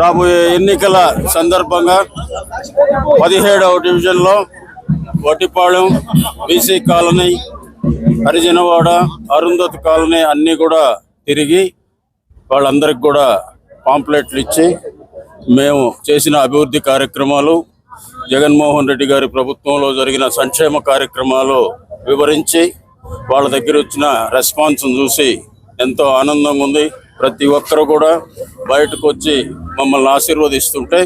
రాబోయే ఎన్నికల సందర్భంగా 17వ డివిజన్లో Vattipalem, BC colony, Harijanawada, Arundhati colony అన్నీ కూడా తిరిగి వాళ్ళందరికి కూడా పాంప్లెట్లు ఇచ్చి మేము చేసిన అభివృద్ధి కార్యక్రమాలు, జగన్మోహన్ రెడ్డి గారి ప్రభుత్వంలో జరిగిన సంక్షేమ కార్యక్రమాలు వివరించి వాళ్ళ దగ్గర వచ్చిన రెస్పాన్స్ చూసి ఎంతో ఆనందంగా ఉంది. ప్రతి ఒక్కరు కూడా బయటకు వచ్చి మమ్మల్ని ఆశీర్వదిస్తుంటే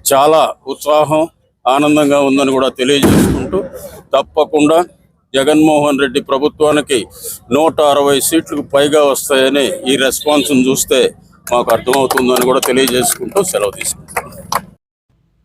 చాలా ఉత్సాహం, ఆనందంగా ఉందని కూడా తెలియజేసుకుంటూ, తప్పకుండా జగన్మోహన్ రెడ్డి ప్రభుత్వానికి 160 సీట్లకు పైగా వస్తాయని ఈ రెస్పాన్స్ను చూస్తే మాకు అర్థమవుతుందని కూడా తెలియజేసుకుంటూ సెలవు తీసుకుంటాం.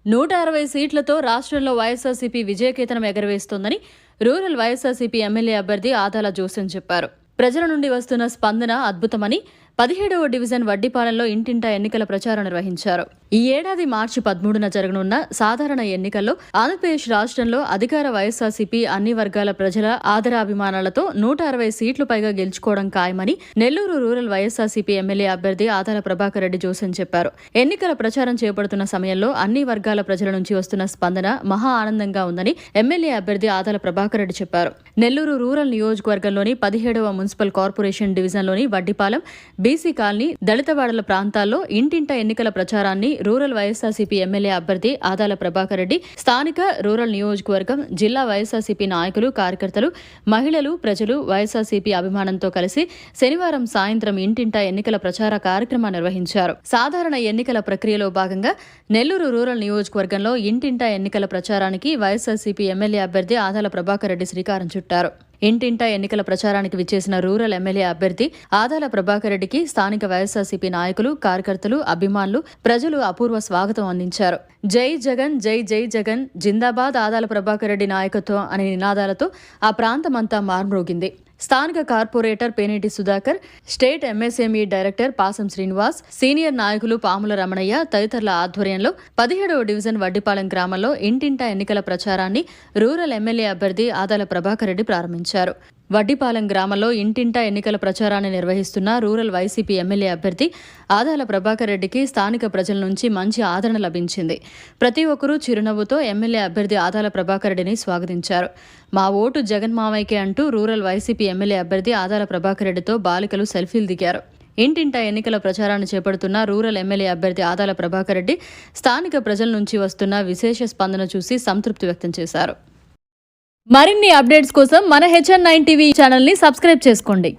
160 సీట్లతో రాష్ట్రంలో వైఎస్ఆర్సీపీ విజయకేతనం ఎగరవేస్తోందని రూరల్ వైఎస్ఆర్సీపీ ఎమ్మెల్యే అభ్యర్థి ఆదాల జోసెన్ చెప్పారు. ప్రజల నుండి వస్తున్న స్పందన అద్భుతమని 17వ డివిజన్ వడ్డిపాలెంలో ఇంటింటా ఎన్నికల ప్రచారం నిర్వహించారు. ఈ ఏడాది మార్చి 13న జరగనున్న సాధారణ ఎన్నికల్లో ఆంధ్రప్రదేశ్ రాష్ట్రంలో అధికార వైఎస్ఆర్సీపీ అన్ని వర్గాల ప్రజల ఆదరాభిమానాలతో 160 సీట్లు పైగా గెలుచుకోవడం ఖాయమని నెల్లూరు రూరల్ వైఎస్ఆర్సీపీ ఎమ్మెల్యే అభ్యర్థి ఆదాల ప్రభాకర్ రెడ్డి జోసెన్ చెప్పారు. ఎన్నికల ప్రచారం చేపడుతున్న సమయంలో అన్ని వర్గాల ప్రజల నుంచి వస్తున్న స్పందన మహా ఆనందంగా ఉందని ఎమ్మెల్యే అభ్యర్థి ఆదాల ప్రభాకర్ రెడ్డి చెప్పారు. నెల్లూరు రూరల్ నియోజకవర్గంలోని 17వ మున్సిపల్ కార్పొరేషన్ డివిజన్లోని వడ్డిపాలెం, బీసీ కాలనీ, దళితవాడల ప్రాంతాల్లో ఇంటింటా ఎన్నికల ప్రచారాన్ని రూరల్ వైఎస్ఆర్సీపీ ఎమ్మెల్యే అభ్యర్థి ఆదాల ప్రభాకర్ రెడ్డి, స్థానిక రూరల్ నియోజకవర్గం, జిల్లా వైఎస్ఆర్సీపీ నాయకులు, కార్యకర్తలు, మహిళలు, ప్రజలు వైఎస్ఆర్సీపీ అభిమానంతో కలిసి శనివారం సాయంత్రం ఇంటింటా ఎన్నికల ప్రచార కార్యక్రమం నిర్వహించారు. సాధారణ ఎన్నికల ప్రక్రియలో భాగంగా నెల్లూరు రూరల్ నియోజకవర్గంలో ఇంటింటా ఎన్నికల ప్రచారానికి వైఎస్ఆర్సీపీ ఎమ్మెల్యే అభ్యర్థి ఆదాల ప్రభాకర్ రెడ్డి శ్రీకారం చుట్టారు. ఇంటింటా ఎన్నికల ప్రచారానికి విచ్చేసిన రూరల్ ఎమ్మెల్యే అభ్యర్థి ఆదాల ప్రభాకర్ రెడ్డికి స్థానిక వైఎస్ఆర్సీపీ నాయకులు, కార్యకర్తలు, అభిమానులు, ప్రజలు అపూర్వ స్వాగతం అందించారు. జై జగన్, జై జై జగన్, జిందాబాద్ ఆదాల ప్రభాకర్ రెడ్డి నాయకత్వం అనే నినాదాలతో ఆ ప్రాంతమంతా మార్మ్రోగింది. స్థానిక corporator Peneti Sudhakar, state MSME director Pasam Srinivas, senior నాయకులు పాముల రమణయ్య తదితరుల ఆధ్వర్యంలో 17వ డివిజన్ వడ్డిపాలెం గ్రామంలో ఇంటింటా ఎన్నికల ప్రచారాన్ని రూరల్ ఎమ్మెల్యే అభ్యర్థి ఆదాల ప్రభాకర్ రెడ్డి ప్రారంభించారు. వడ్డిపాలెం గ్రామంలో ఇంటింటా ఎన్నికల ప్రచారాన్ని నిర్వహిస్తున్న రూరల్ వైసీపీ ఎమ్మెల్యే అభ్యర్థి ఆదాల ప్రభాకర్ రెడ్డికి స్థానిక ప్రజల నుంచి మంచి ఆదరణ లభించింది. ప్రతి ఒక్కరూ చిరునవ్వుతో ఎమ్మెల్యే అభ్యర్థి ఆదాల ప్రభాకర్ రెడ్డిని స్వాగతించారు. మా ఓటు జగన్ మావయ్యకే అంటూ రూరల్ వైసీపీ ఎమ్మెల్యే అభ్యర్థి ఆదాల ప్రభాకర్ రెడ్డితో బాలికలు సెల్ఫీలు దిగారు. ఇంటింటా ఎన్నికల ప్రచారాన్ని చేపడుతున్న రూరల్ ఎమ్మెల్యే అభ్యర్థి ఆదాల ప్రభాకర్ రెడ్డి స్థానిక ప్రజల నుంచి వస్తున్న విశేష స్పందన చూసి సంతృప్తి వ్యక్తం చేశారు. మరిన్ని అప్డేట్స్ కోసం మన HN9 టీవీ ఛానల్ని సబ్స్క్రైబ్ చేసుకోండి.